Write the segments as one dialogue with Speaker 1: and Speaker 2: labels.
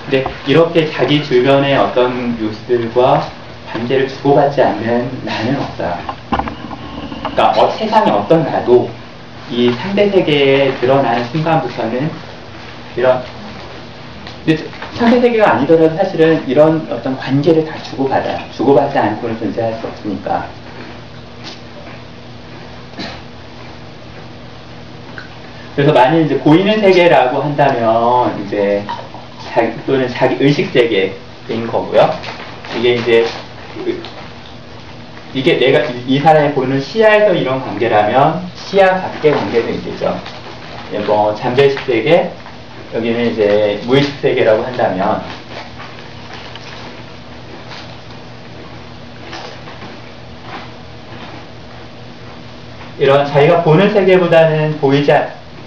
Speaker 1: 근데 이렇게 자기 주변의 어떤 요소들과 관계를 주고받지 않는 나는 없어요. 그러니까 세상에 어떤 나도 이 상대 세계에 드러나는 순간부터는 이런, 근데 상대 세계가 아니더라도 사실은 이런 어떤 관계를 다 주고받아요. 주고받지 않고는 존재할 수 없으니까. 그래서 만일 이제 보이는 세계라고 한다면 이제 또는 자기 의식 세계인 거고요. 이게 이제 이게 내가 이 사람이 보이는 시야에서 이런 관계라면 시야 밖의 관계도 있겠죠. 뭐 잠재의식 세계, 여기는 이제 무의식 세계라고 한다면 이런 자기가 보는 세계보다는 보이지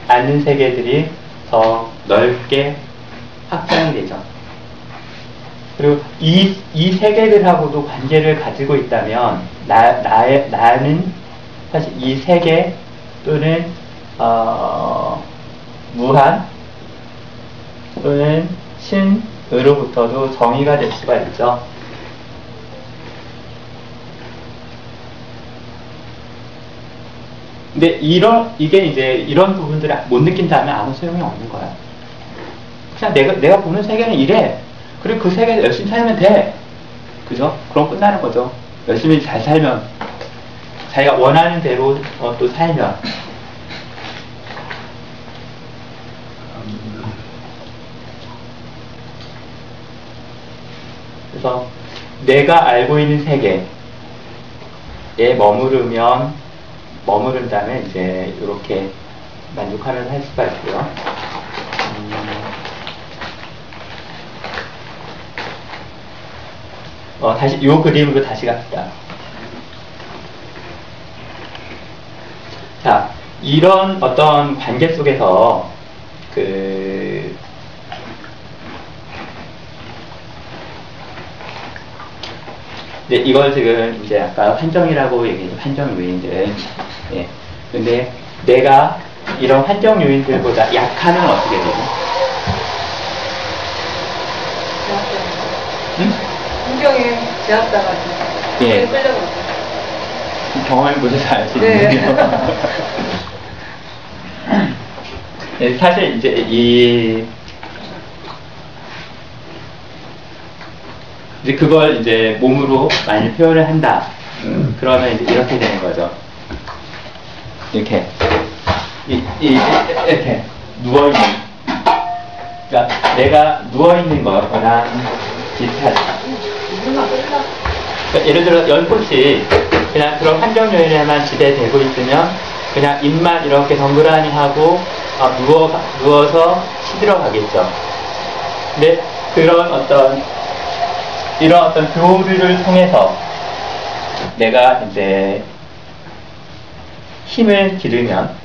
Speaker 1: 않는 세계들이 더 넓게 확장이 되죠. 그리고 이 세계들하고도 관계를 가지고 있다면 나는 사실 이 세계 또는 무한 또는 신으로부터도 정의가 될 수가 있죠. 근데 이게 이제 이런 부분들을 못 느낀다면 아무 소용이 없는 거야. 그냥 내가 보는 세계는 이래. 그리고 그 세계에서 열심히 살면 돼. 그죠? 그럼 끝나는 거죠. 열심히 잘 살면, 자기가 원하는 대로 또 살면. 그래서 내가 알고 있는 세계에 머무른다면 이제 이렇게 만족하면서 할 수가 있고요. 다시 이 그림으로 다시 갑시다. 자, 이런 어떤 관계 속에서 이걸 지금 이제 아까 환정이라고 얘기했죠. 환정 요인들. 예. 근데 내가 이런 환정 요인들보다 약하면 어떻게 되죠? 응?
Speaker 2: 환경에 제압당하지.
Speaker 1: 예.
Speaker 2: 끌려가고.
Speaker 1: 경험해보셔서 알 수 있는데요. 네, 사실 이제 이제 그걸 이제 몸으로 많이 표현을 한다. 그러면 이제 이렇게 되는 거죠. 이렇게. 이렇게. 누워있는. 그러니까 내가 누워있는 거나 비슷하다. 그러니까 예를 들어 연꽃이 그냥 그런 환경 요인에만 지배되고 있으면 그냥 입만 이렇게 덩그라니 하고 누워서 시들어가겠죠. 근데 이런 어떤 교류를 통해서 내가 이제 힘을 기른다면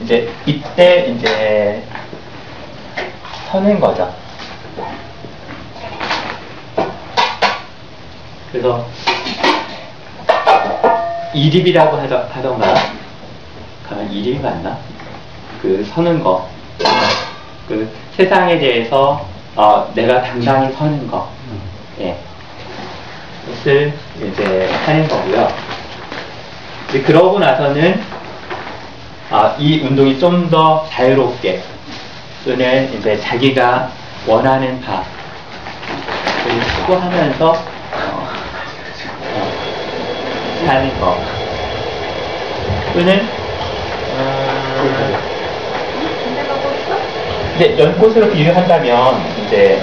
Speaker 1: 이제 이때 이제 서는 거죠. 그래서 이립이라고 하던가 가면 이립이 맞나? 서는 거. 세상에 대해서 내가 당당히 서는 거. 예. 것을 이제 하는 거고요. 그러고 나서는 이 운동이 좀 더 자유롭게 또는 이제 자기가 원하는 바를 추구하면서 하는 거 또는 이제 연꽃으로 비유한다면 이제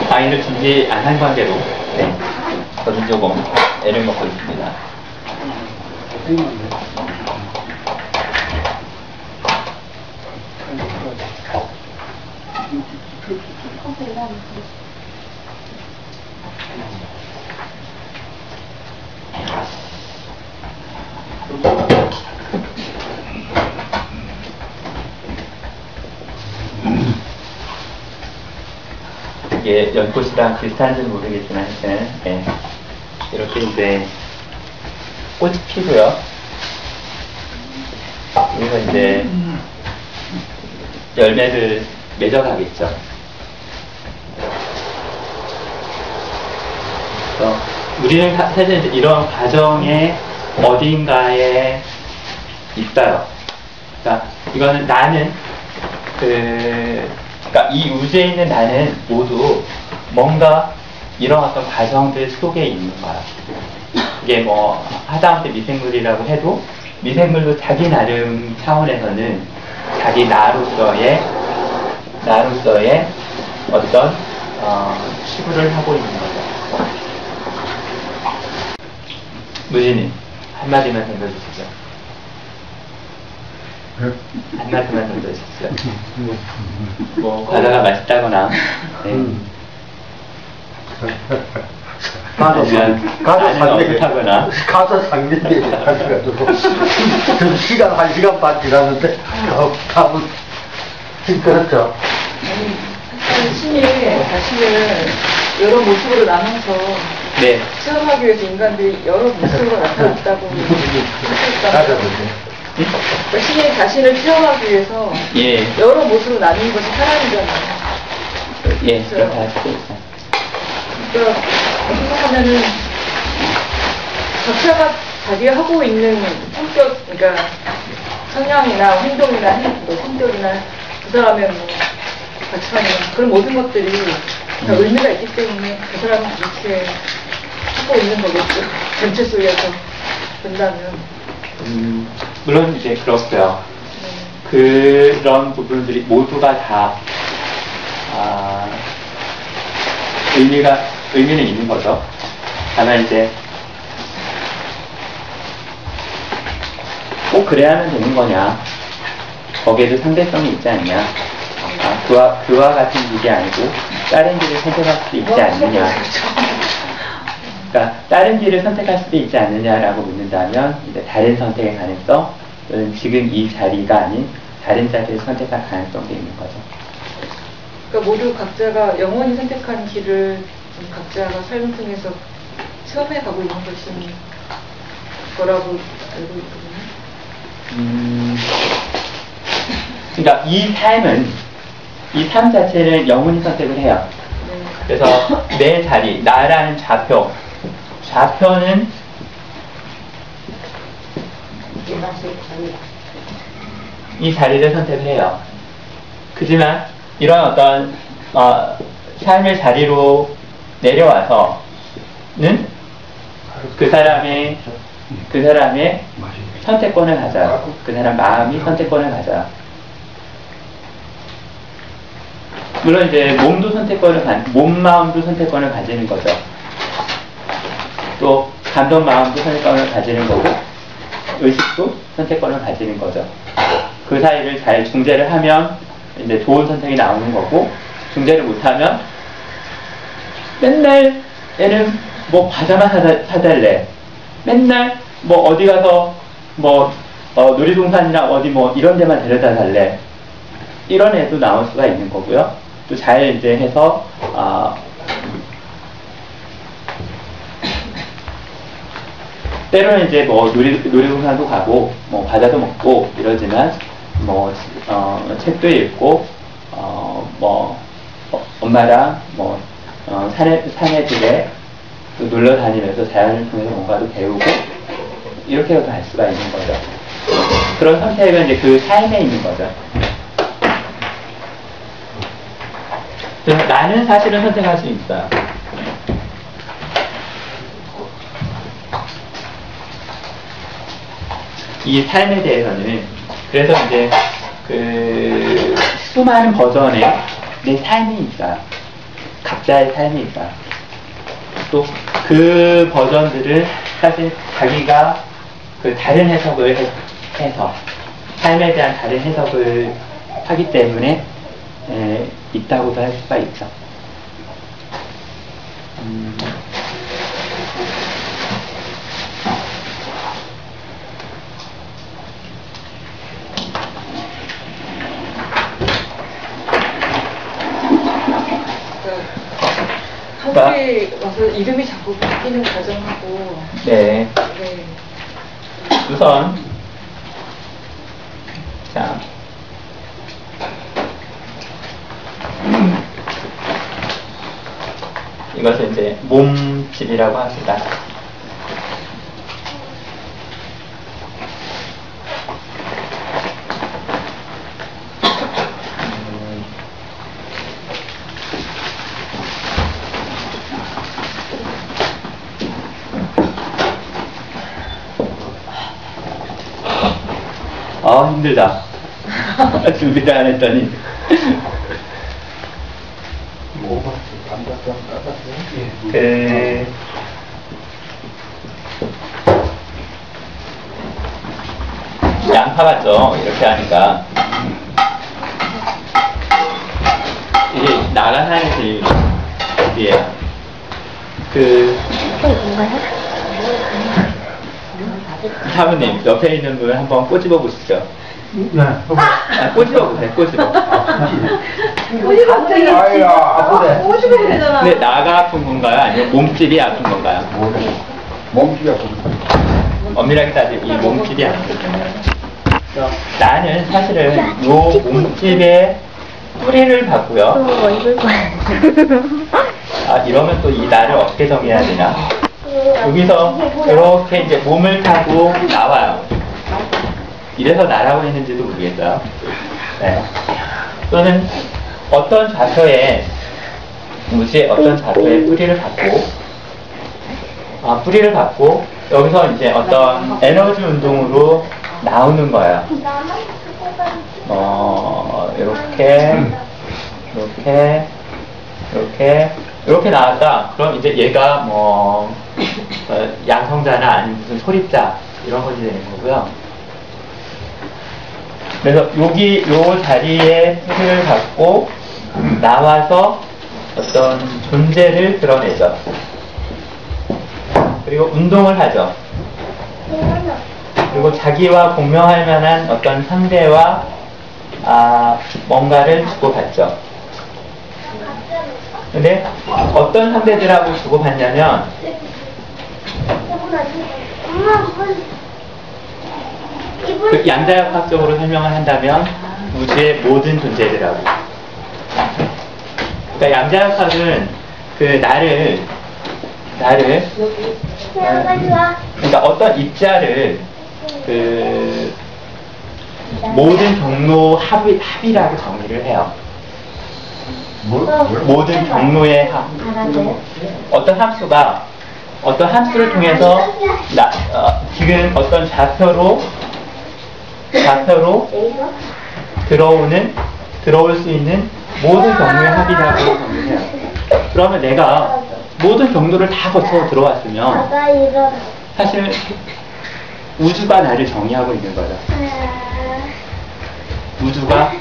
Speaker 1: 강의를 준비 안 한 관계로 저는 조금 애를 먹고 있습니다. 이게 연꽃이랑 비슷한지 모르겠지만 하여튼 예. 이렇게 이제 꽃이 피고요. 그래서 이제 열매를 맺어가겠죠. 그래서 우리는 사실 이제 이런 과정의 어딘가에 있어요. 그러니까 이거는 나는 그러니까 이 우주에 있는 나는 모두 뭔가 이런 어떤 과정들 속에 있는 거야. 이게 뭐 하다못해 미생물이라고 해도 미생물도 자기 나름 차원에서는 자기 나로서의 어떤 치부를 하고 있는 거죠. 무진님 한마디만 던져주시죠. 한마디만 던져주시죠. 뭐 과자가 맛있다거나
Speaker 3: 가서 상대에 가지고 그 시간 1시간 반 지났는데 답은 그렇죠.
Speaker 2: 아니, 신이 자신을 여러 모습으로 나눠서
Speaker 1: 네.
Speaker 2: 체험하기 위해서 인간들이 여러 모습으로 나타났다고 하셨다면 그러니까 신이 자신을 체험하기 위해서
Speaker 1: 예.
Speaker 2: 여러 모습으로 나뉜 것이 사람이잖아요.
Speaker 1: 예.
Speaker 2: 그렇죠? 그러니까 생각하면은 각자가 자기가 하고 있는 성격, 그러니까 성향이나 행동이나 뭐 성격이나 그 사람의 뭐 가치관이나 그런 모든 것들이 다 의미가 있기 때문에 그 사람은 이렇게 하고 있는 거겠죠. 전체 속에서 본다면.
Speaker 1: 물론 이제 그렇고요. 그런 부분들이 모두가 다 의미는 있는 거죠. 다만 이제 꼭 그래야만 되는 거냐? 거기에도 상대성이 있지 않냐? 그와 같은 길이 아니고 다른 길을 선택할 수도 있지 않느냐? 그러니까 다른 길을 선택할 수도 있지 않느냐라고 묻는다면 이제 다른 선택의 가능성 또는 지금 이 자리가 아닌 다른 자리를 선택할 가능성도 있는 거죠.
Speaker 2: 그러니까 모두 각자가 영원히 선택한 길을 각자가 삶을 통해서 체험해 가고 있는 것인 거라고 알고 있거든요.
Speaker 1: 그러니까 이 삶 자체를 영원히 선택을 해요.
Speaker 2: 네.
Speaker 1: 그래서 내 자리, 나라는 좌표는 이 자리를 선택을 해요. 그지만 이런 어떤 삶의 자리로 내려와서는 그 사람의 선택권을 가져요. 그 사람 마음이 선택권을 가져요. 물론 이제 몸 마음도 선택권을 가지는 거죠. 또 감정 마음도 선택권을 가지는 거고 의식도 선택권을 가지는 거죠. 그 사이를 잘 중재를 하면 이제 좋은 선택이 나오는 거고, 중재를 못하면 맨날 얘는 뭐 과자만 사달래, 맨날 뭐 어디 가서 뭐 놀이동산이나 어디 뭐 이런 데만 데려다 달래, 이런 애도 나올 수가 있는 거고요. 또 잘 이제 해서 때로는 이제 뭐 놀이동산도 가고 뭐 과자도 먹고 이러지만 뭐 책도 읽고 뭐 엄마랑 뭐 산에 들에 놀러 다니면서 자연을 통해서 뭔가도 배우고 이렇게 갈 수가 있는 거죠. 그런 선택은 이제 그 삶에 있는 거죠. 그래서 나는 사실은 선택할 수 있어요. 이 삶에 대해서는 그래서 이제 그 수많은 버전의 내 삶이 있어요. 각자의 삶이 있어요. 또 그 버전들은 사실 자기가 그 다른 해석을 해서 삶에 대한 다른 해석을 하기 때문에 있다고도 할 수가 있죠.
Speaker 2: 한국에 와서 이름이 자꾸 바뀌는 과정하고
Speaker 1: 네.
Speaker 2: 네.
Speaker 1: 우선 자 이것을 이제 몸집이라고 합니다. 아 힘들다. 준비를 안 했더니. 양파 같죠? 이렇게 하니까. 이게 나가 사는 집이에요. 사모님, 옆에 있는 분 한번 꼬집어 보시죠.
Speaker 3: 네.
Speaker 1: 꼬집어 보세요, 꼬집어.
Speaker 3: 아이야, 아프네.
Speaker 2: 오시면 되잖아.
Speaker 1: 근데 나가 아픈 건가요? 아니면 몸집이 아픈 건가요?
Speaker 3: 몸집이 아프네.
Speaker 1: 엄밀하게 따지면 이 몸집이 아픈 거예요. 나는 사실은 요 몸집의 뿌리를 봤고요. 아, 이러면 또 이 나를 어떻게 정해야 되나? 여기서 이렇게 이제 몸을 타고 나와요. 이래서 나라고 했는지도 모르겠어요. 네. 또는 어떤 좌표에, 무지의 어떤 좌표에 뿌리를 받고, 여기서 이제 어떤 에너지 운동으로 나오는 거예요. 이렇게 나왔다. 그럼 이제 얘가 양성자나 아니면 무슨 소립자, 이런 것이 되는 거고요. 그래서 요 자리에 뿌리를 갖고 나와서 어떤 존재를 드러내죠. 그리고 운동을 하죠. 그리고 자기와 공명할 만한 어떤 상대와 뭔가를 주고받죠. 근데 어떤 상대들하고 주고받냐면 그 양자역학적으로 설명을 한다면 우주의 모든 존재들하고. 그러니까 양자역학은 그 나를 그러니까 어떤 입자를 그 모든 경로 합이라고 정의를 해요. 모든 경로의 합. 어떤 함수가 어떤 함수를 통해서 지금 어떤 좌표로 들어올 수 있는 모든 경로의 합이라고 정의해요. 그러면 내가 모든 경로를 다 거쳐 들어왔으면 사실 우주가 나를 정의하고 있는 거죠. 우주가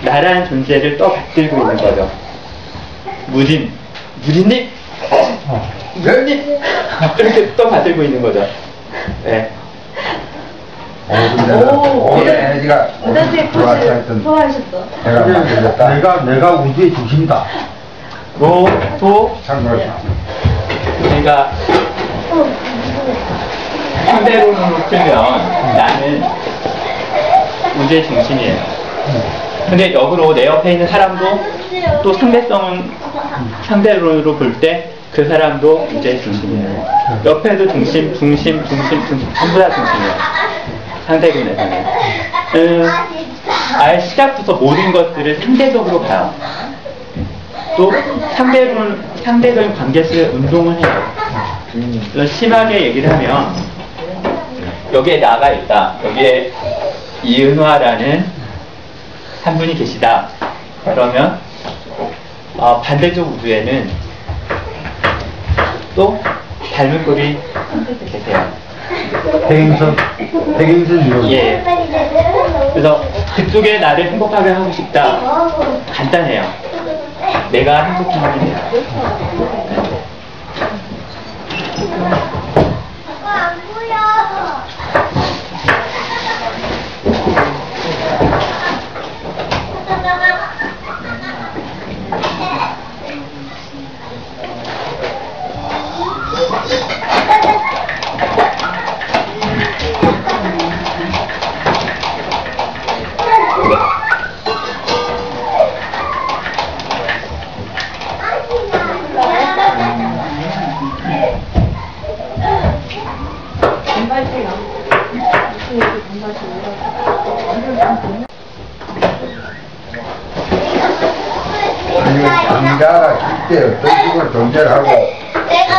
Speaker 1: 나라는 존재를 떠받들고 있는 거죠. 무진님, 이렇게 떠받들고 있는 거죠. 네.
Speaker 3: 내가 좋아하셨던 내가 우주의 중심이다.
Speaker 1: 그러니까 상대론으로 풀면 나는 우주의 중심이에요. 근데 역으로 내 옆에 있는 사람도 또 상대론으로 볼 때 그 사람도 우주의 중심이에요. 옆에도 중심, 전부 다 중심이에요. 상대론에서는. 아예 시작부터 모든 것들을 상대적으로 봐요. 또 상대적인 관계 속에 운동을 해요. 심하게 얘기를 하면 여기에 나가 있다. 여기에 이은화라는 한 분이 계시다. 그러면 반대쪽 우주에는 또 닮은 꼴이 계세요.
Speaker 3: 백인선
Speaker 1: 예. 그래서 그쪽에 나를 행복하게 하고 싶다. 간단해요. 내가 행복하면 돼요.
Speaker 3: 아니면 남자가 그때 어떤 식으로 존재를 하고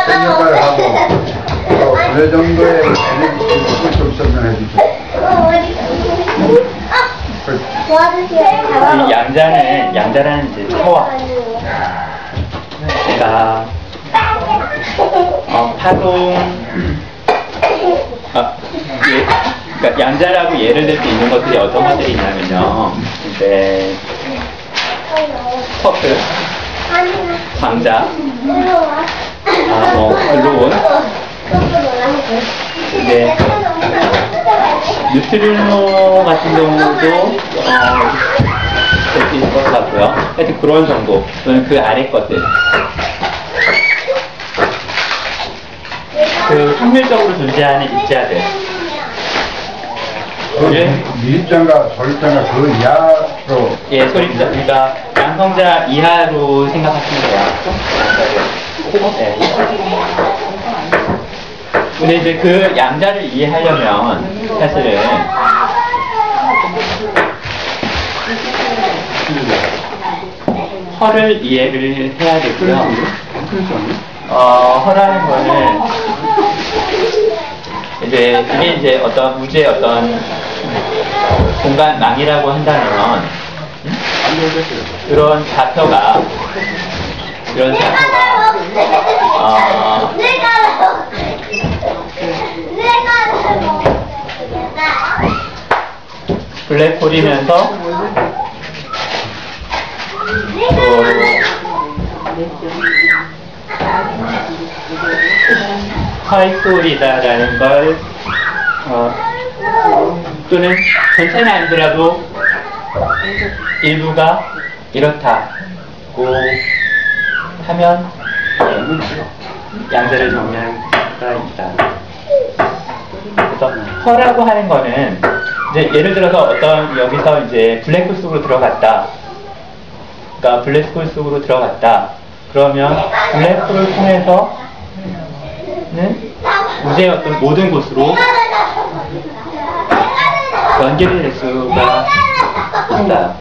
Speaker 3: 어떤 역할을 하고 또 어느 정도의 에너지를 좀 설명해 주세요.
Speaker 1: 이 양자라는 이제 파워. 제가 파동 그러니까 양자라고 예를 들 수 있는 것들이 어떤 것들이 있냐면요. 이제 스퍼트, 광자, 글루온, 네, 뉴트리노 같은 경우도 될 수 있을 것 같고요. 하여튼 그런 정도. 또는 그 아래 것들. 그 확률적으로 존재하는 입자들.
Speaker 3: 미립자가 소립자가 그 이하로
Speaker 1: 예, 소립자. 그러니까 양성자 이하로 생각하시면 돼요. 네. 근데 이제 그 양자를 이해하려면 사실은 허를 이해를 해야 되고요. 허라는 거는 이제 이게 이제 어떤 우주의 어떤 공간망이라고 한다면 이런 좌표가 블랙홀이면서 화이트홀이다라는 걸 또는 전체는 아니더라도 일부가 이렇다고 하면 양자를 정리할 수가 있다. 그래서 허라고 하는 거는 이제 예를 들어서 어떤 여기서 이제 블랙홀 속으로 들어갔다. 그러니까 블랙홀 속으로 들어갔다. 그러면 블랙홀을 통해서는 우주의 어떤 모든 곳으로 연결이 될 수가 있다.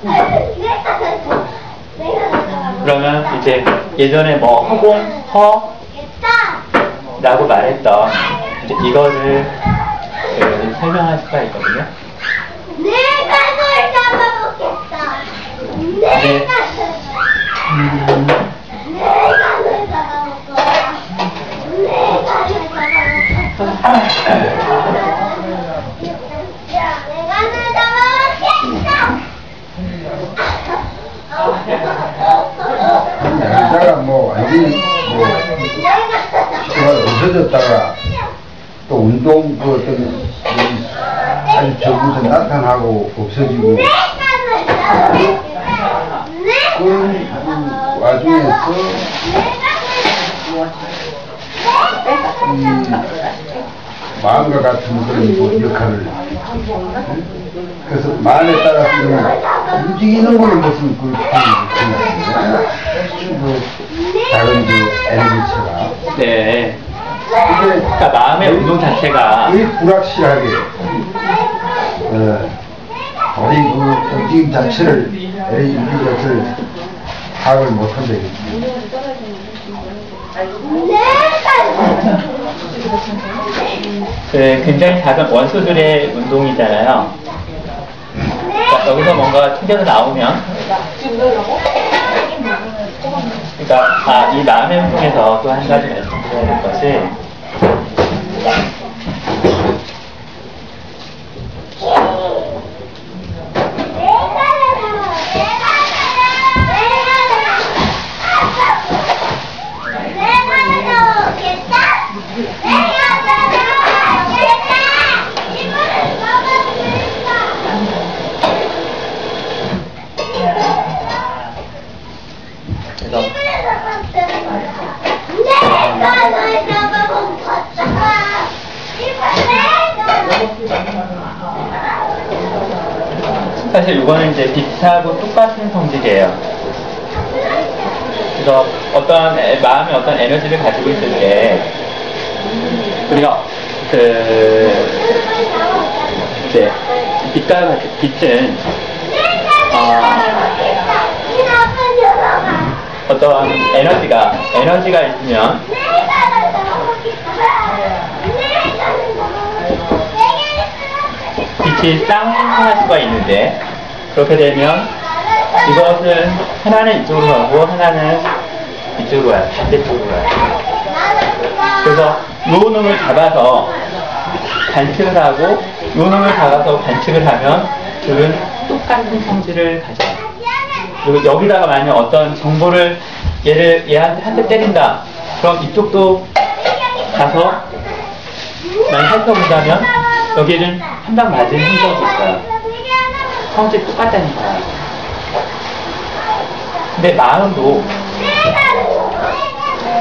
Speaker 1: 그러면 이제 예전에 뭐 허공, 허라고 말했던 이제 이거를 설명할 수가 있거든요.
Speaker 4: 내가 널 잡아먹겠다. 내가 널 잡아먹겠다.
Speaker 3: 양자가 뭐 완전히 뭐 없어졌다가 또 운동 그 어떤 아주 적으로 나타나고 없어지고 그런 와중에서 마음과 같은 그런 뭐 역할을 그래서 마음에 따라서 움직이는 거는 무슨 그렇게 다른 그 에너지체가
Speaker 1: 네. 그러니까 마음의 운동 자체가
Speaker 3: 거의 불확실하게 우리 그 움직임 자체를 움직임 자체를 파악을 못한다.
Speaker 1: 굉장히 작은 원소들의 운동이잖아요. 그러니까 여기서 뭔가 튕겨서 나오면 그러니까 이 마음의 운동에서 또 한 가지 말씀드려야 될 것이 사실 이거는 이제 비슷하고 똑같은 성질이에요. 그래서 어떤 마음의 어떤 에너지를 가지고 있을 때 우리가 이제 빛은 어떤 에너지가 있으면 빛이 쌍생성할 수가 있는데, 그렇게 되면 이것은 하나는 이쪽으로 가고 하나는 이쪽으로 가요. 반대쪽으로 가요. 그래서 요 놈을 잡아서 관측을 하고 요 놈을 잡아서 관측을 하면 둘은 똑같은 성질을 가져요. 그리고 여기다가 만약 어떤 정보를 얘한테 한 대 때린다. 그럼 이쪽도 가서 많이 살펴본다면 여기는 한 방 맞은 흔적이 있어요. 성질이 똑같다니까요. 근데 마음도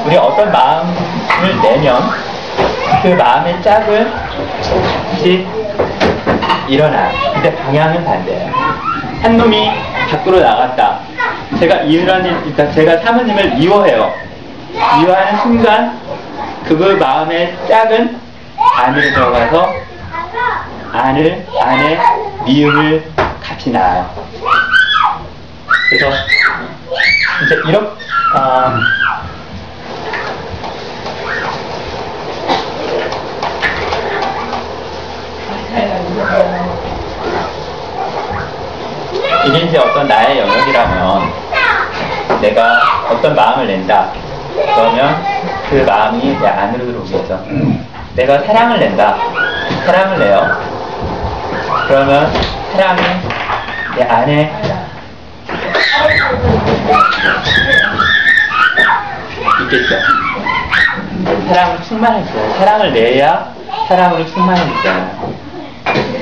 Speaker 1: 우리 어떤 마음을 내면 그 마음의 짝을 같이 일어나요. 근데 방향은 반대예요. 한 놈이 밖으로 나갔다. 제가 사모님을 미워해요. 미워하는 순간 그 마음의 짝은 안으로 들어가서 안에 미움을 같이 낳아요. 그래서 이제 이렇게 이게 이제 어떤 나의 영역이라면 내가 어떤 마음을 낸다. 그러면 그 마음이 내 안으로 들어오겠죠. 내가 사랑을 낸다. 사랑을 내요. 그러면 사랑이 내 안에 있겠죠. 사랑을 충만했어요. 사랑을 내야 사랑으로 충만해지잖아요.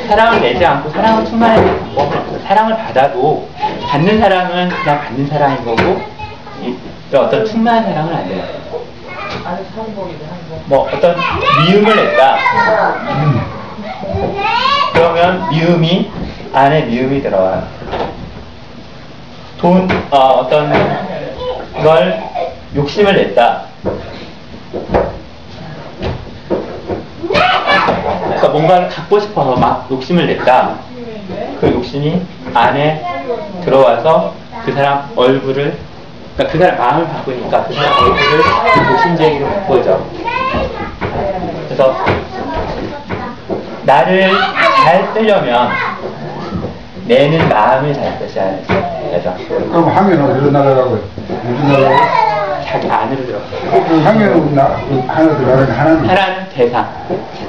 Speaker 1: 사랑을 내지 않고 사랑을 충만해질 방법은 없어요. 사랑을 받아도 받는 사랑은 그냥 받는 사랑인 거고 어떤 충만한 사랑은 안 돼요. 뭐 어떤 미움을 냈다. 그러면 미움이 안에 미움이 들어와요. 어떤 걸 욕심을 냈다. 그러니까 뭔가를 갖고 싶어서 막 욕심을 냈다. 그 욕심이 안에 들어와서 그 사람 얼굴을, 그러니까 그 사람 마음을 바꾸니까 그 사람 얼굴을 욕심쟁이로 바꾸죠. 그래서 나를 잘 쓰려면 내는 마음을 잘 쓰셔야 되죠.
Speaker 3: 그럼 화면 어디로 날아가고 무슨 날아가고?
Speaker 1: 자기 안으로 들어가요.
Speaker 3: 그 화면으로 하나 들어가는
Speaker 1: 하나는 대상.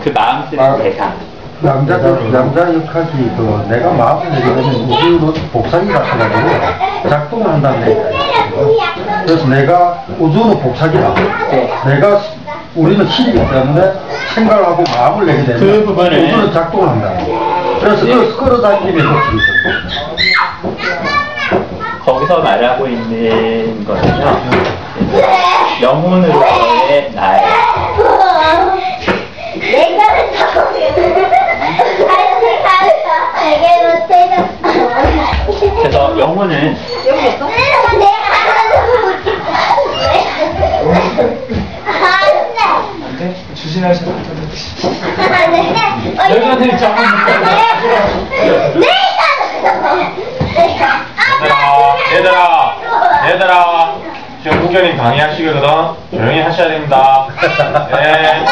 Speaker 1: 그 마음 쓰는 대상.
Speaker 5: 남자 역학이 내가 마음을 내게 되면 우주로 복사기가 해가지고 작동을 한다는 얘기예요. 그래서 내가 우주로 복사기다.
Speaker 1: 네.
Speaker 5: 우리는 신이기 때문에 생각을 하고 마음을 내게 되면
Speaker 1: 그 부분을
Speaker 5: 우주는 작동을 한다. 그래서 그걸 끌어당기면서 들으셨어요.
Speaker 1: 거기서 말하고 있는 거는요, 영혼으로서의 나예요.
Speaker 4: 내가를 타고
Speaker 1: 그래서 영혼은
Speaker 6: 주신하셔서
Speaker 4: 여기한테
Speaker 6: 얘들아 지금 훈련이 강의하시거든. 조용히 하셔야 됩니다. 네.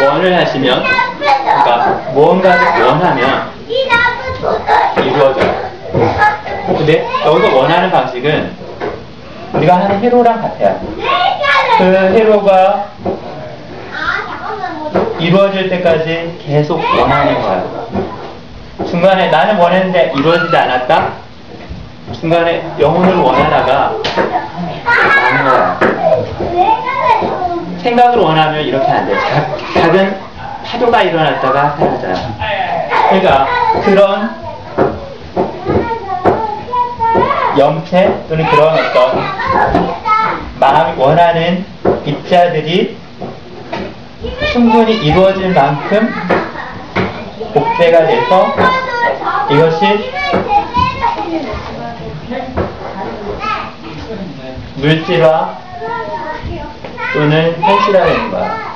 Speaker 1: 원을 하시면, 그러니까 무언가를 원하면 이루어져요. 근데 여기서 원하는 방식은 우리가 하는 회로랑 같아요. 그 회로가 이루어질 때까지 계속 원하는 거예요. 중간에 나는 원했는데 이루어지지 않았다? 중간에 영혼을 원하다가 많은 거예요. 생각을 원하면 이렇게 안 돼요. 작은 파도가 일어났다가 사라져요. 그러니까 그런 염체 또는 그런 어떤 마음이 원하는 입자들이 충분히 이루어질 만큼 복제가 돼서 이것이 물질화 또는 현실화되는 거야.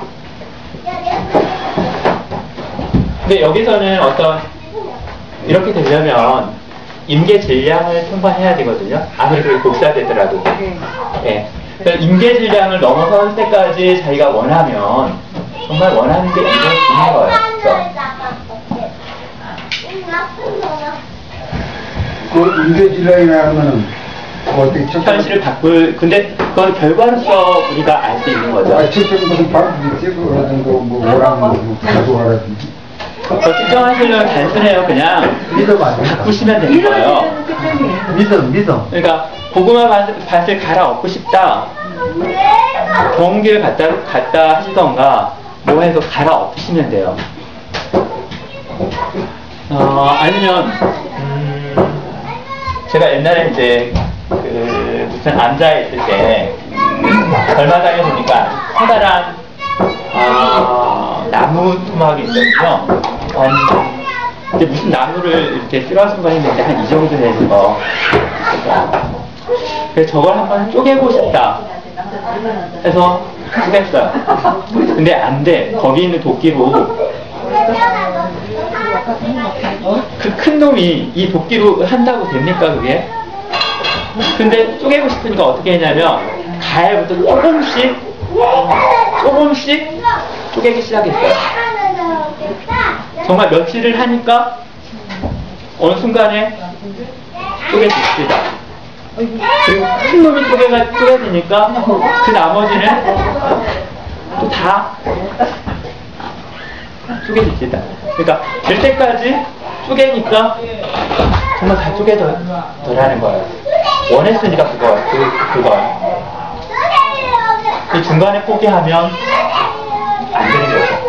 Speaker 1: 근데 여기서는 어떤 이렇게 되려면 임계 질량을 통과해야 되거든요. 아무리 그렇게 복사되더라도. 예. 그러니까 임계 질량을 넘어설 때까지 자기가 원하면 정말 원하는 게 이루어지는 거예요.
Speaker 3: 그 인계질량이라는 거는 어떻게
Speaker 1: 현실을 바꿀, 근데 그건 결과로서 우리가 알 수 있는 거죠.
Speaker 3: 실제로 무슨 방법이 있지? 그러든 뭐라는 거 가져가라든지.
Speaker 1: 측정하시려면 단순해요. 그냥
Speaker 5: 믿음 아니야?
Speaker 1: 바꾸시면 되는 거예요.
Speaker 5: 믿음.
Speaker 1: 그러니까 고구마 밭을 갈아엎고 싶다. 경운기를 갖다 하시던가 뭐 해서 갈아엎으시면 돼요. 아니면 제가 옛날에 이제 그 무슨 암자에 있을 때 별마당에 보니까 커다란 나무 토막이 있거든요. 근데 무슨 나무를 이렇게 쓸어준 거 했는데 한 이 정도 되는 거. 그래서 저걸 한번 쪼개고 싶다 해서 쪼갰어요. 근데 안 돼. 거기 있는 도끼로 그 큰 놈이 이 도끼로 한다고 됩니까 그게? 근데 쪼개고 싶으니까 어떻게 했냐면 가해부터 조금씩 쪼개기 시작했어요. 정말 며칠을 하니까 어느 순간에 쪼개집시다. 그리고 큰 놈이 쪼개지니까 그 나머지는 또 다 쪼개집시다. 그러니까 될 때까지 쪼개니까 정말 다 쪼개더라는 거예요. 원했으니까 그걸. 이 중간에 포기하면 안 되는 거죠.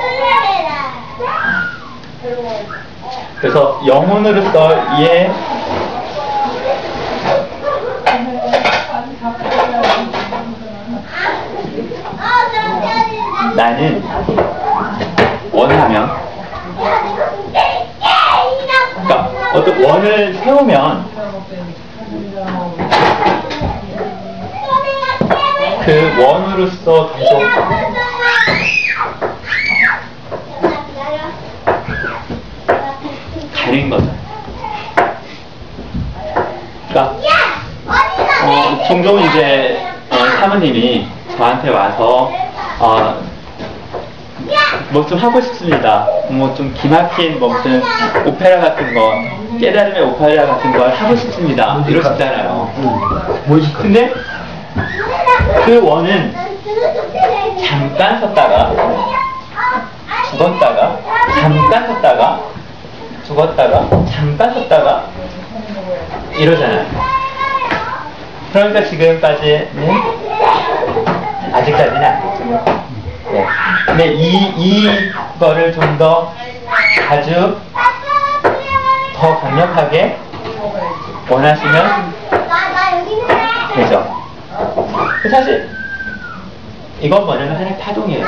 Speaker 1: 그래서 영혼으로서 이에 나는 원하면, 그러니까 어떤 원을 세우면 그 원으로서 계속 가는 거죠. 그러니까 종종 이제 사모님이 저한테 와서 뭐 좀 하고 싶습니다. 뭐 좀 기막힌 뭐 무슨 오페라 같은 거, 깨달음의 오페라 같은 걸 하고 싶습니다. 이러시잖아요. 근데 그 원은 잠깐 섰다가 죽었다가 잠깐 섰다가 죽었다가 잠깐 섰다가 이러잖아요. 그러니까 지금까지는 아직까지는 안 됐죠. 네. 근데 이거를 좀 더 아주 더 강력하게 원하시면 되죠. 사실 이건 뭐냐면 하나의 파동이에요.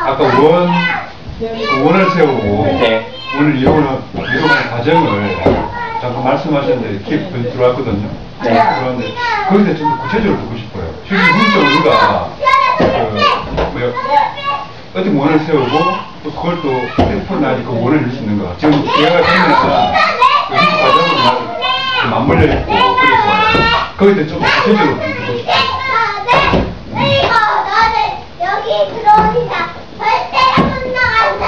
Speaker 7: 아까 원을 세우고
Speaker 1: 네.
Speaker 7: 원을 이용하는 과정을 잠깐 말씀하셨는데 기억이 들어왔거든요.
Speaker 1: 네.
Speaker 7: 그런데 거기서 좀 더 구체적으로 듣고 싶어요. 실제 문자로 우리가 어떤 원을 세우고 또 그걸 또 핸드폰 안에 그 원을 넣을 수 있는 거. 지금 얘가 보면 연습 과정으로 맞물려 있고 그래서 거기서 좀 더 구체적으로 듣고 싶어요.
Speaker 4: 이거 너는 여기 들어오니까 절대 못 나간다.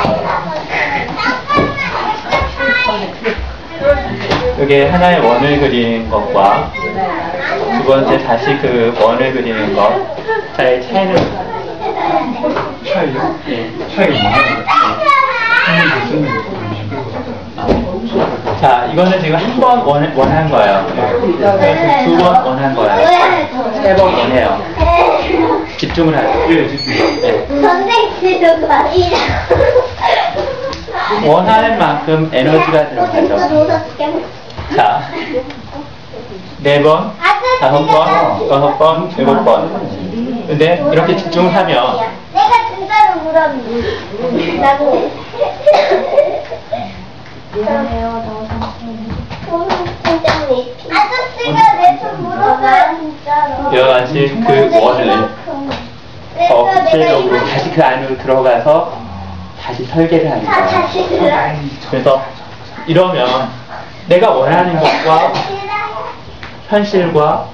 Speaker 1: 이게 하나의 원을 그리는 것과 두 번째 다시 그 원을 그리는 것 사이의 차이는
Speaker 7: 차이요?
Speaker 1: 네.
Speaker 7: 차이가 뭐냐면
Speaker 1: 자, 이거는 지금 한 번 원한 거예요. 두 번 원한 거예요. 세 번 원해요. 집중을 하죠.
Speaker 7: 예, 집중.
Speaker 1: 네.
Speaker 4: 선생님도 말이야.
Speaker 1: 원하는 만큼 에너지가 들어가죠. 자, 4번, 5번, 6번, 7번. 근데 이렇게 집중을 하면
Speaker 4: 내가 진짜로 물었는데 나도 미안해요. 너
Speaker 1: 이와 같이 그 원을 더 구체적으로 다시 그 안으로 들어가서 다시 설계를 하는 거예요. 그래서 이러면 내가 원하는 것과 현실과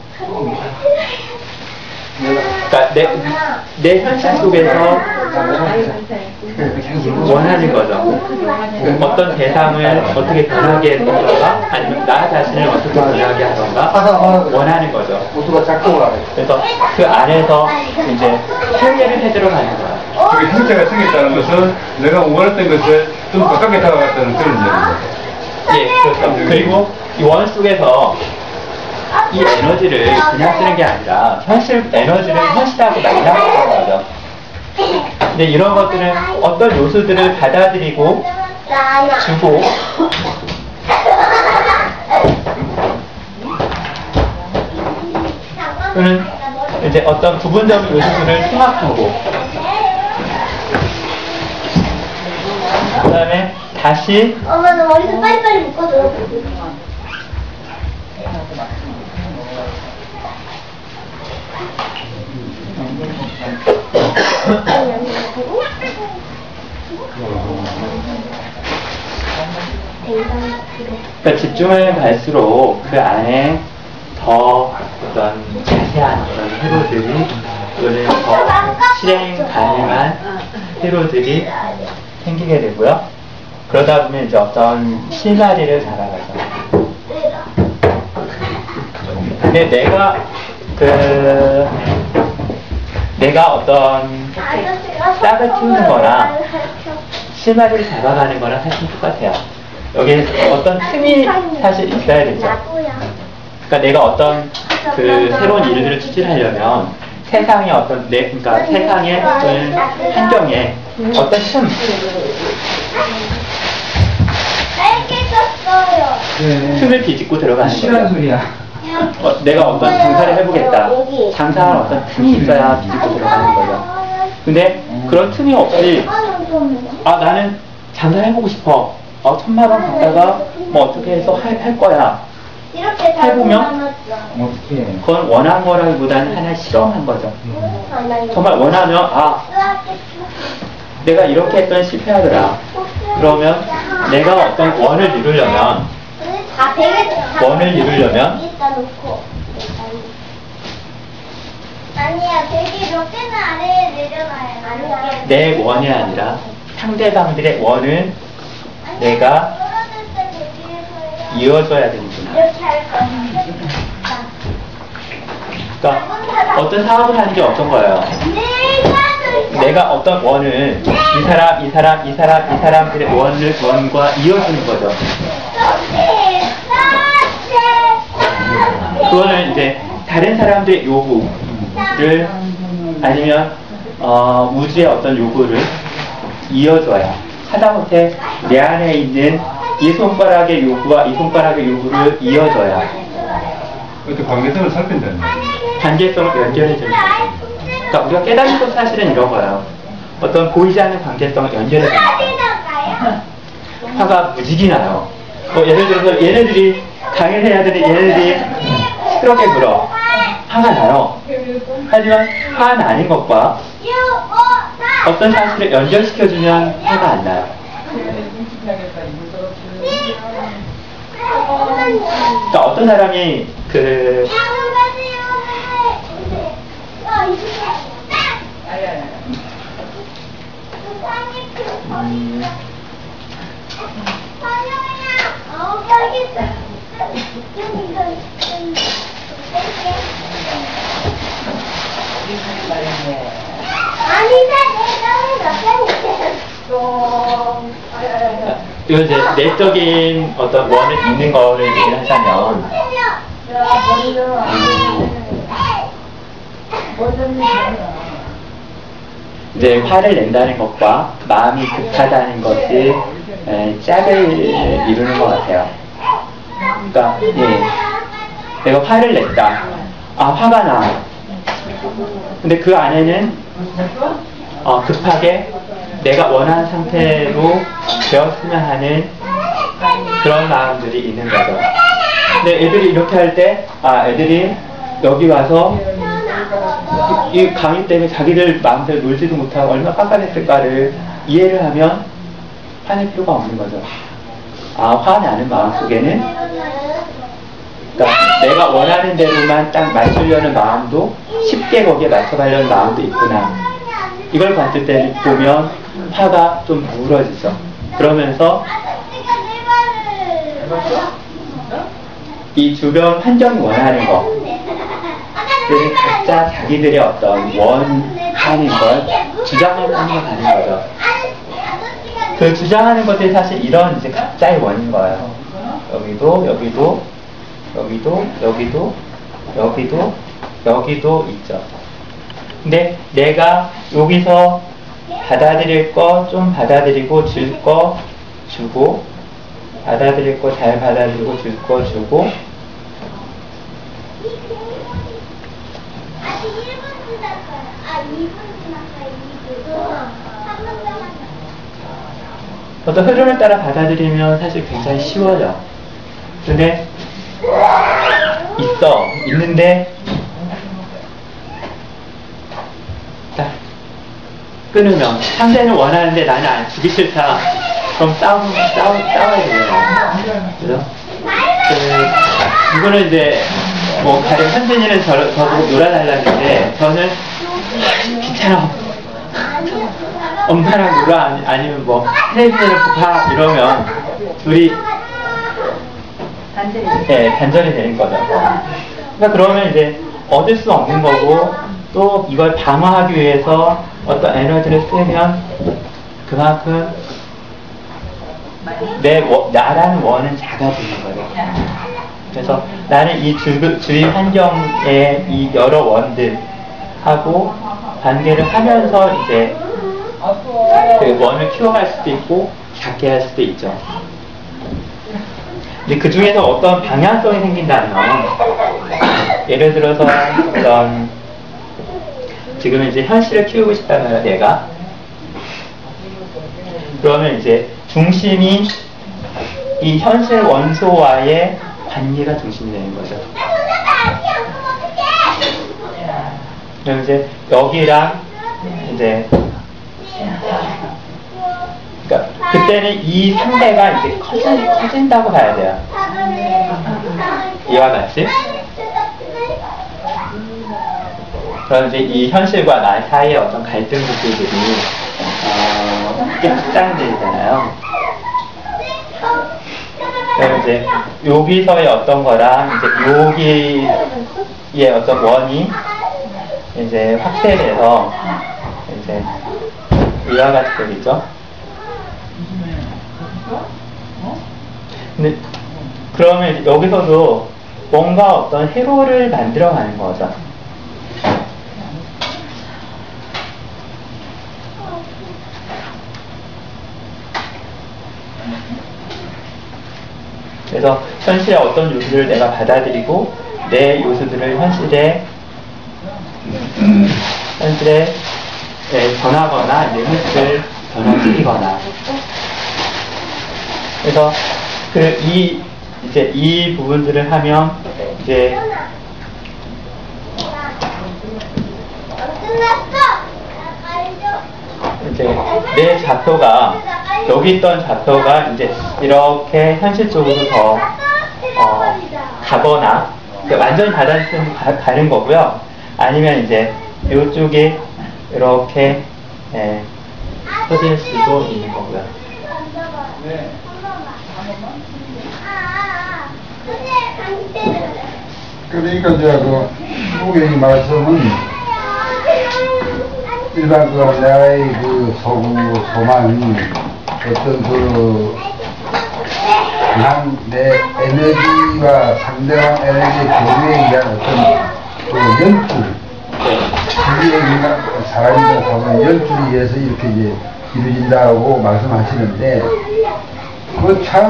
Speaker 1: 그러니까 내 현실 속에서 원하는 거죠. 어떤 대상을 어떻게 변하게 하던가 아니면 나 자신을 어떻게 변하게 하던가 원하는 거죠. 그래서 그 안에서 이제 설계를 해 들어가는 거예요.
Speaker 7: 그게 형체가 생겼다는 것은 내가 원했던 것을 좀 가깝게 다가갔다는 그런 얘기입니다.
Speaker 1: 예, 그렇죠. 그리고 이 원 속에서 이 에너지를 그냥 쓰는 게 아니라 현실 에너지를 현실하고 만나는 거죠. 근데 이런 것들은 어떤 요소들을 받아들이고 주고 또는 이제 어떤 부분적인 요소들을 통합하고 그 다음에 다시
Speaker 4: 엄마 너 머리도 빨리빨리 묶어줘.
Speaker 1: 그러니까 집중을 갈수록 그 안에 더 어떤 자세한 그런 회로들이 또는 더 실행 가능한 회로들이 생기게 되고요. 그러다 보면 이제 어떤 실마리를 잡아가죠. 근데 내가 어떤 싹을 틔우는 거나 실마리를 잡아가는 거랑 사실 똑같아요. 여기에 어떤 틈이 사실 있어야 되죠. 그러니까 내가 어떤 그 새로운 일들을 추진하려면 세상의 어떤 그러니까 세상의 어떤 환경에 어떤 틈을 비집고 들어가는 거죠.
Speaker 6: 소리야.
Speaker 1: 내가 어떤 장사를 해보겠다. 장사할 어떤 틈이 있어야 비집고 들어가는 거죠. 근데 그런 틈이 없이 나는 장사를 해보고 싶어. 1,000만 원 갖다가 뭐 어떻게 해서 할 거야. 해보면
Speaker 6: 어떻게?
Speaker 1: 그건 원한 거라기보다는 하나 실험한 거죠. 정말 원하면 내가 이렇게 했더니 실패하더라. 그러면 내가 어떤 원을 이루려면
Speaker 4: 아니야, 되게 몇 개는 아래에 내려놔요.
Speaker 1: 내 원이 아니라 상대방들의 원을 내가 이어줘야 되는구나.
Speaker 4: 이렇게 할 거야.
Speaker 1: 그러니까 어떤 사업을 하는 게 어떤 거예요? 내가 어떤 원을 이 사람들의 원과 이어주는 거죠. 그거는 이제 다른 사람들의 요구를 아니면 우주의 어떤 요구를 이어줘야 하다못해 내 안에 있는 이 손가락의 요구와 이 손가락의 요구를 이어줘야
Speaker 7: 어떤 관계성을 살핀다는 거예요.
Speaker 1: 관계성을 연결해주는 거예요. 그러니까 우리가 깨닫는 것 사실은 이런 거예요. 어떤 보이지 않는 관계성을 연결해주는 거예요. 화가 무지개 나요. 예를 들어서 얘네들이 당연해야 되는 얘네들이 시끄럽게 굴어. 화가 나요. 하지만 화가 나는 것과 어떤 사실을 연결시켜주면 화가 안 나요. 그러니까 어떤 사람이 이거 이제 내적인 어떤 원을 있는 거를 얘기를 하자면 이제 화를 낸다는 것과 마음이 급하다는 것이 짝을 이루는 것 같아요. 그러니까 내가 화를 냈다. 화가 나. 근데 그 안에는 급하게 내가 원하는 상태로 되었으면 하는 그런 마음들이 있는 거죠. 근데 애들이 이렇게 할 때 애들이 여기 와서 이 강의 때문에 자기들 마음대로 놀지도 못하고 얼마나 깜깜했을까를 이해를 하면 화낼 필요가 없는 거죠. 아, 화나는 마음 속에는, 그러니까 내가 원하는 대로만 딱 맞추려는 마음도, 쉽게 거기에 맞춰가려는 마음도 있구나. 이걸 봤을 때 보면 화가 좀 누그러지죠. 그러면서 이 주변 환경이 원하는 거, 각자 자기들의 어떤 원하는 걸 주장하는 거 가는 거죠. 그 주장하는 것들이 사실 이런 이제 각자의 원인 거예요. 여기도, 여기도, 여기도, 여기도, 여기도, 여기도 있죠. 근데 내가 여기서 받아들일 거 좀 받아들이고 줄 거 주고, 받아들일 거 잘 받아들이고 줄 거 주고, 어떤 흐름을 따라 받아들이면 사실 굉장히 쉬워요. 근데 있는데 딱 끊으면 상대는 원하는데 나는 안 주기 싫다. 그럼 싸워야 돼요. 그죠? 이거는 이제 뭐 가령 현진이는 저보고 놀아달라는데 저는 귀찮아. 엄마랑 놀아 아니면 뭐 텔레비전을 봐 이러면 둘이 단절이 되는 거죠. 그러니까 그러면 이제 얻을 수 없는 거고 또 이걸 방어하기 위해서 어떤 에너지를 쓰면 그만큼 나라는 원은 작아지는 거예요. 그래서 나는 이 주위 환경의 이 여러 원들하고 관계를 하면서 이제 그 원을 키워갈 수도 있고 작게 할 수도 있죠. 근데 그 중에서 어떤 방향성이 생긴다면 예를 들어서 어떤 지금 이제 현실을 키우고 싶다면 내가 그러면 이제 중심이 이 현실 원소와의 관계가 중심이 되는 거죠. 그럼 이제 여기랑 이제 그러니까 그때는 이 상대가 이제 커진다고 봐야 돼요. 이와 같이. 그럼 이제 이 현실과 나 사이의 어떤 갈등 구조들이 이게 확장되잖아요. 그럼 이제 여기서의 어떤 거랑 이제 여기의 어떤 원이 이제 확대돼서 이제 이와 같이 되겠죠. 근데 그러면 여기서도 뭔가 어떤 회로를 만들어가는 거죠. 그래서 현실의 어떤 요소들을 내가 받아들이고 내 요소들을 현실에 전하거나 내 모습을 변화시키거나. 그래서 이제 이 부분들을 하면 이제 내 좌표가 여기 있던 좌표가 이제 이렇게 현실적으로 더 가거나 완전히 받아들이면 가는 거고요. 아니면 이제 이쪽에 이렇게 퍼질 수도 있는 거고요.
Speaker 3: 그러니까 이제 그 후계의 말씀은 일반 그 나의 그 소망이 어떤 내 에너지와 상대방 에너지 교류에 의한 어떤 그 연출, 사람이나 보면 연출에 의해서 이렇게 이제 이루어진다고 말씀하시는데, 그거 참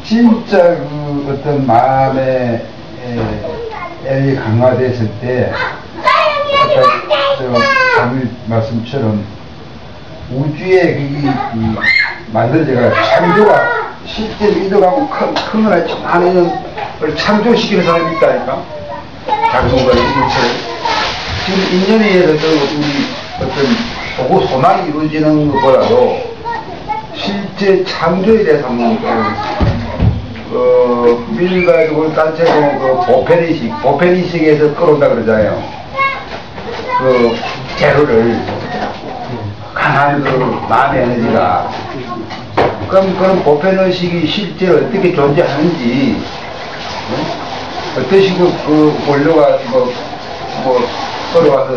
Speaker 3: 진짜 그 어떤 마음의 에너지 강화됐을 때, 아까 장님 말씀처럼 우주의 그게 만들어져가 창조가 실제로 이동하고 큰 거나 조그마한 걸 창조시키는 사람이 있다니까. 작동과 물체를 지금 인연에 의해서 우리 어떤 보고 소망이 이루어지는 것보다도 실제 창조에 대해서 한번 밀가지고 단체로 보편의식에서 끌어온다 그러잖아요. 그 재료를 강한 그 마음의 에너지가 그럼 그런 보편의식이 실제 어떻게 존재하는지 어떤 식으로 그 원료가 뭐 끌어와서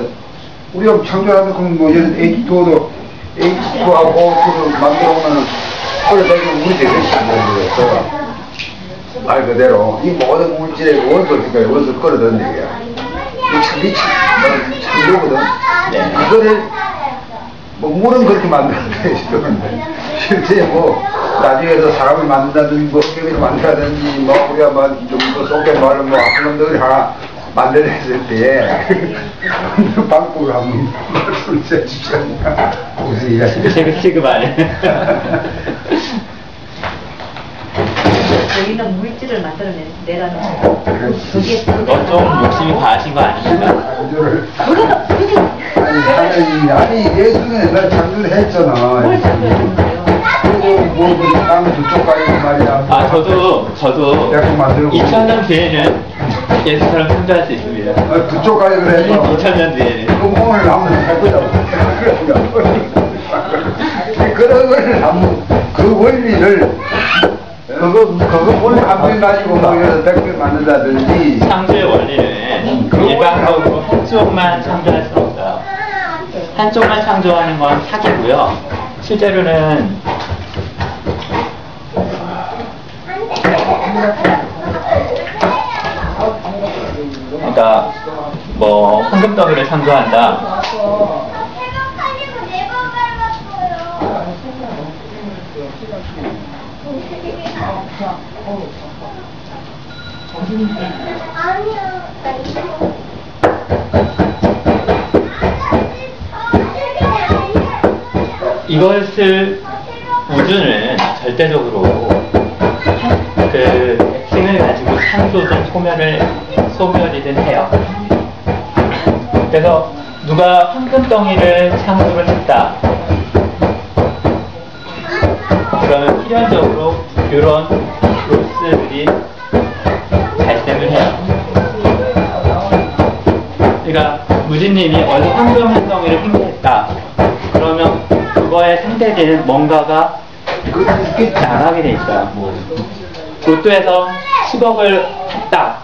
Speaker 3: 우리가 창조하는 그럼 뭐 예를 H2도 H2하고 O2를 만들어 오면 끌어다니면 우리 되게 시간이 말 그대로 이 모든 물질의 원소를 끌어들는 얘기야. 이 창조거든. 그거를 뭐 물은 그렇게 만드는데 실제 뭐 나중에서 사람을 만든다든지 뭐 개미를 만든다든지 뭐 우리가 뭐좀더 쏘게 말하면 뭐 아픈 놈들이 하나 만들어냈을 때에 방법을 한번 말씀해 주시지 않나 무슨 얘기 하시죠?
Speaker 1: 지금 안에
Speaker 8: 저희는 물질을 만들어내라는 거. 그게
Speaker 1: 그건 좀 욕심이 과하신 거 아닙니까?
Speaker 3: 아니 예수는 나 창조를 했잖아.
Speaker 8: 뭘 창조했는데요?
Speaker 3: 뭐 땅 두쪽 가지고 말이야.
Speaker 1: 아 저도
Speaker 3: 약간 만들고
Speaker 1: 2000년 뒤에는 예수처럼 창조할 수 있습니다.
Speaker 3: 두쪽 가지고 해서
Speaker 1: 2000년 뒤에는
Speaker 3: 그 몸을 한번 해보자고. 그런 걸 한번 그 원리를 그거 원리 한번 가지고 뭐 이런 백배 만든다든지.
Speaker 1: 창조의 원리는 일반적으로 한쪽만 창조할 수는 없어요. 한쪽만 창조하는 건 사기고요. 실제로는 그러니까 뭐 황금더미를 창조한다. 이것을 우주는 절대적으로 그 핵심을 가지고 창조든 소멸이든 해요. 그래서 누가 황금덩이를 창조를 했다. 그러면 필연적으로 이런 로스들이 발생을 해요. 그러니까 무진님이 어디 황금 한 덩이를 횡재했다. 그러면 그거에 상대되는 뭔가가 나가게 돼 있어요. 로또에서 10억을 했다.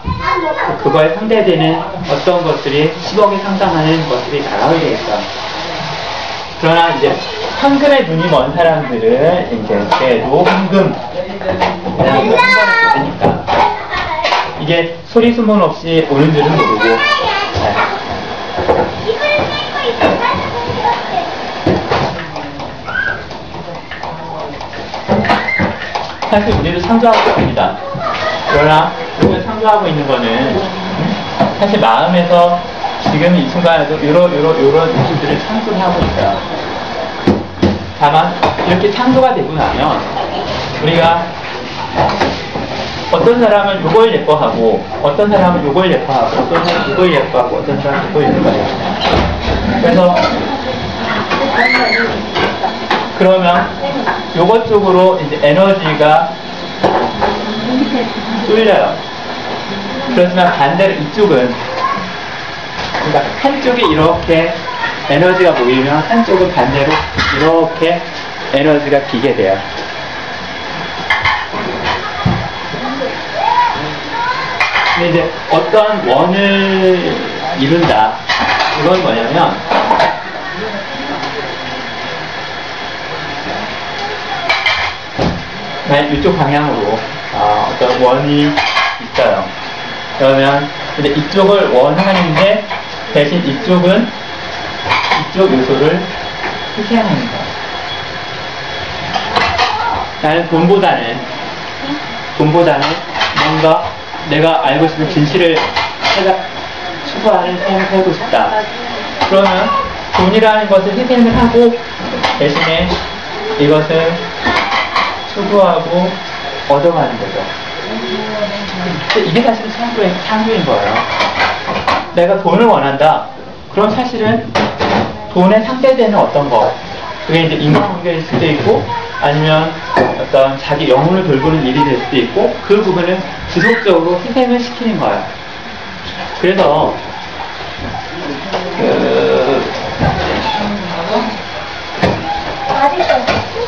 Speaker 1: 그거에 상대되는 어떤 것들이 10억에 상당하는 것들이 나가게 돼 있어요. 그러나 이제 황금에 눈이 먼 사람들은 이제 그래도 황금이라는 걸 생각을 했으니까 이게 소리 소문 없이 오는 줄은 모르고 사실 우리도 창조하고 있습니다. 그러나 우리가 창조하고 있는 거는 사실 마음에서 지금 이 순간에도 요런 모습들을 창조를 하고 있어요. 다만 이렇게 창조가 되고 나면 우리가 어떤 사람은 요걸 예뻐하고 어떤 사람은 요걸 예뻐하고 어떤 사람은 이걸 예뻐하고 어떤 사람은 이걸 예뻐해요. 그래서 그러면 요것 쪽으로 이제 에너지가 쏠려요. 그렇지만 반대로 이쪽은 그러니까 한쪽이 이렇게 에너지가 모이면 한쪽은 반대로 이렇게 에너지가 비게 돼요. 근데 이제 어떤 원을 이룬다. 이건 뭐냐면 이쪽 방향으로 어떤 원이 있어요. 그러면 근데 이쪽을 원하는데 대신 이쪽은 이쪽 요소를 희생하는 거예요. 나는 돈보다는 뭔가 내가 알고 싶은 진실을 추구하는 삶을 살고 싶다. 그러면 돈이라는 것을 희생을 하고 대신에 이것을 추구하고 얻어가는 거죠. 이게 사실은 창조인 거예요. 내가 돈을 원한다. 그럼 사실은 돈의 상대되는 어떤 거, 그게 이제 인간관계일 수도 있고, 아니면 어떤 자기 영혼을 돌보는 일이 될 수도 있고, 그 부분을 지속적으로 희생을 시키는 거야. 그래서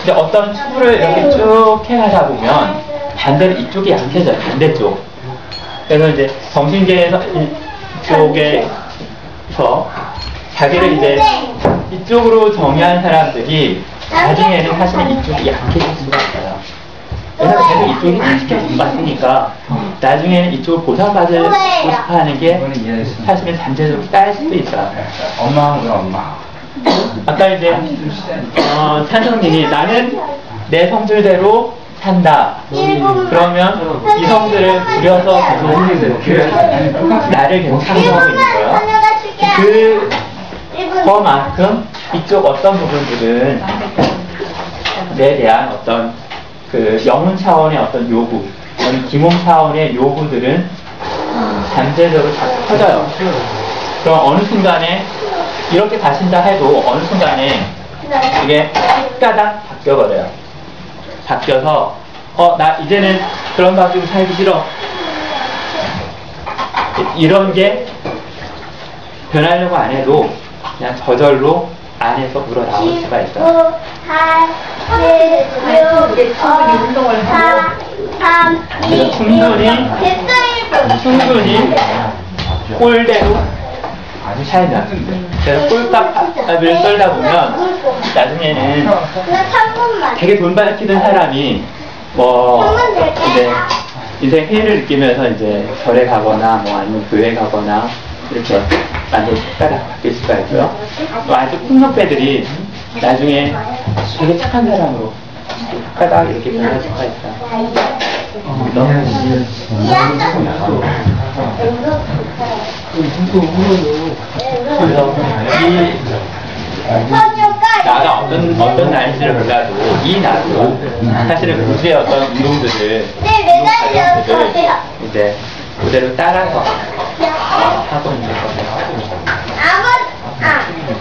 Speaker 1: 이제 어떤 추구를 이렇게 쭉 해가다 보면 반대로 이쪽이 약해져요. 반대쪽. 그래서 이제 정신계에서 이쪽에서 자기를 이제 이쪽으로 정의한 사람들이 나중에는 사실은 이쪽이 약해질 수가 있어요. 그래서 계속 이쪽이 맛있게 돈 받으니까 나중에는 이쪽을 보상받고 싶어 하는 게 사실은 잠재적으로 쌓일 수도 있어요.
Speaker 3: 엄마.
Speaker 1: 아까 이제 찬성님이 나는 내 성질대로 산다. 그러면 이 성질을 부려서 나를 계속 상정하고 있는 거예요. 그거만큼 이쪽 어떤 부분들은 내 대한 어떤 그 영혼 차원의 어떤 요구, 기몽 차원의 요구들은 잠재적으로 자꾸 커져요. 그럼 어느 순간에 이렇게 가신다 해도 어느 순간에 이게 까닥 바뀌어버려요. 바뀌어서 나 이제는 그런 거 가지고 살기 싫어. 이런 게 변하려고 안 해도 그냥 저절로 안에서 우러나올 수가 있어요. 충분히 꼴대로 살면, 그래서 꼴값을 떨다 보면 나중에는 되게 돈 밝히던 사람이 이제 인생 회의를 느끼면서 이제 절에 가거나 아니면 교회 가거나 이렇게 완전히 색깔이 바뀔 수가 있고요. 또 아주 폭력배들이 나중에 되게 착한 사람으로 까닥 이렇게 변할 수가 있다. 그래서 나가 어떤 나인지를 몰라도 이 나도 사실은 우주의 어떤 운동들을 이제 그대로 따라서 하고 있는 거예요.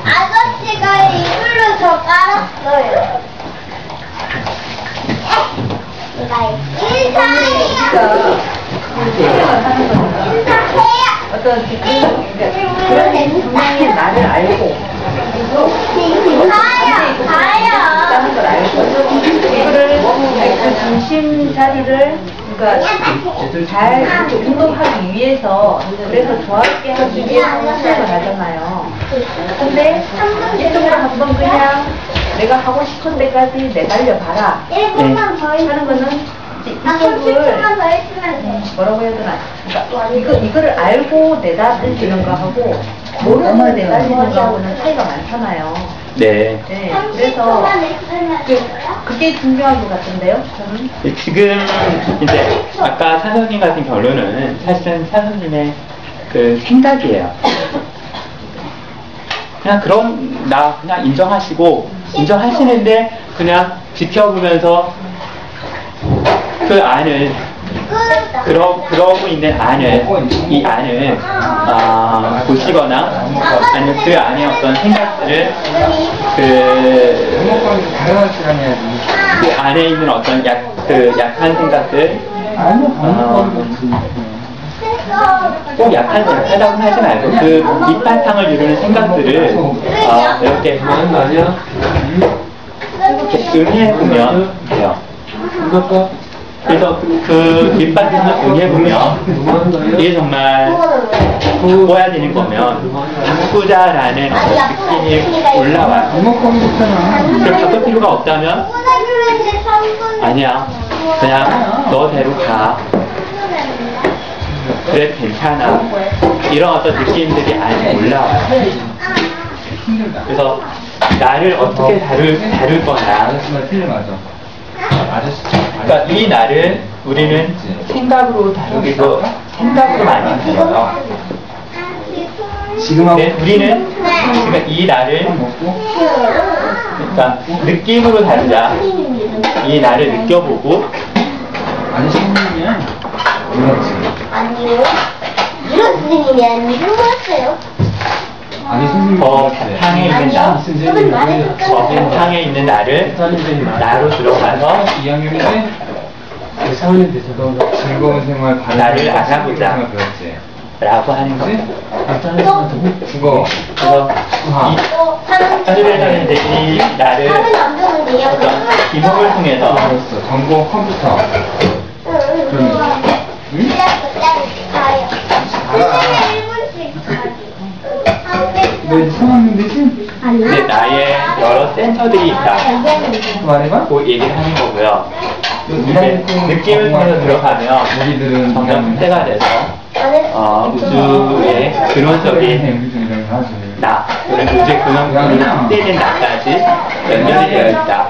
Speaker 4: 아저씨가 이불로 저 깔았어요.
Speaker 8: 어떤 분명히 나를 알고 있다는 걸 알고 이거를 그 중심 자리를 잘 운동하기 위해서, 그래서 좋아하게 하기 위해서 시작을 하잖아요. 근데 이쪽으로 한번 그냥 내가 하고 싶은 데까지 내달려 봐라 하는 거는 이쪽을 뭐라고 해야 되나, 그러니까 이거를 알고 내달리는 거하고 모르고 내달리는 거하고는 차이가 많잖아요.
Speaker 1: 네.
Speaker 8: 네. 그래서 그게 중요한 것 같은데요, 저는.
Speaker 1: 지금 이제 아까 찬성님 같은 결론은 사실은 찬성님의 그 생각이에요. 그냥 인정하시는데 그냥 지켜보면서 그 안을 그러고 있는 이 안을 보시거나 아니면 그 안에 어떤 생각들을 그 안에 있는 어떤 약한 생각들 꼭 약하다고 하지 말고 그 밑바탕을 이루는 생각들을 이렇게 응해보면 돼요. 그래서 그 밑바탕을 응해보면 이게 정말 바꿔야 되는 거면 바꾸자라는 느낌이 올라와요. 그럼 바꿀 필요가 없다면 아니야, 그냥 너대로 가, 그래 괜찮아, 이런 어떤 느낌들이 안에 올라와요. 그래서 나를 어떻게 다룰 거냐, 그러니까 이 나를 우리는 생각으로 다루기도 생각으로 많이 다뤄요. 근데 우리는 지금 이 나를 그러니까 느낌으로 다루자. 이 나를 느껴보고
Speaker 4: 아니요. 선생님이 안 누웠어요?
Speaker 7: 아니 선생님
Speaker 1: 바탕에 있는 나,
Speaker 4: 저는 말했을까요?
Speaker 1: 바탕에 있는 나를 나로 들어가서
Speaker 7: 2학년인데 즐거운 생활 바른
Speaker 1: 나를
Speaker 7: 생활,
Speaker 1: 알아보자.
Speaker 7: 생활 배웠지.
Speaker 1: 라고 하는 거죠.
Speaker 7: 국어
Speaker 1: 그래서
Speaker 7: 수학
Speaker 1: 현실에서는 이제 이 나를
Speaker 4: 하면 안 되는데요?
Speaker 1: 어떤 기록을 통해서
Speaker 7: 배웠어. 전공 컴퓨터. 너 이제 3학년 되지?
Speaker 1: 이제 나의 여러 센터들이 있다.
Speaker 7: 말해봐.
Speaker 1: 고 얘기를 하는 거고요. 이제
Speaker 7: 2학년
Speaker 1: 느낌을 통해서 들어가면
Speaker 7: 우리들은
Speaker 1: 점점 확대가 돼서 우주의 근원적인 나, 또는 우주의 근원적인 확대된 나까지 연결이 되어 있다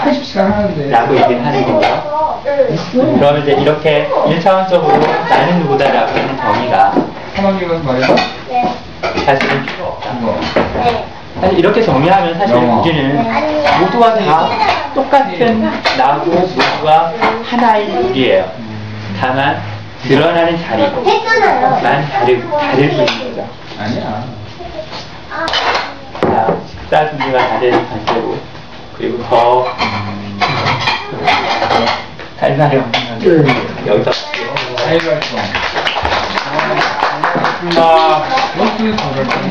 Speaker 7: 80시간 하는데
Speaker 1: 라고 얘기를 하는 거고요. 그러면 이제 이렇게 1차원적으로 나는 누구다라고 하는 정의가
Speaker 7: 3학년 가서 말해봐.
Speaker 1: 사실은 필요 없다.
Speaker 7: 국어.
Speaker 1: 사실 이렇게 정리하면 사실
Speaker 7: 영어.
Speaker 1: 우주는 모두가 다 똑같은 나고 모두가 하나인 우리예요. 다만 드러나는 자리만
Speaker 4: 했잖아요.
Speaker 1: 다를 뿐인 거죠.
Speaker 7: 아니야.
Speaker 1: 자, 식사 준비가 다 된 상태고, 그리고 더 할 말이 없는 여기서
Speaker 7: 자율 활동. 아, 어떻게 저럴 거냐?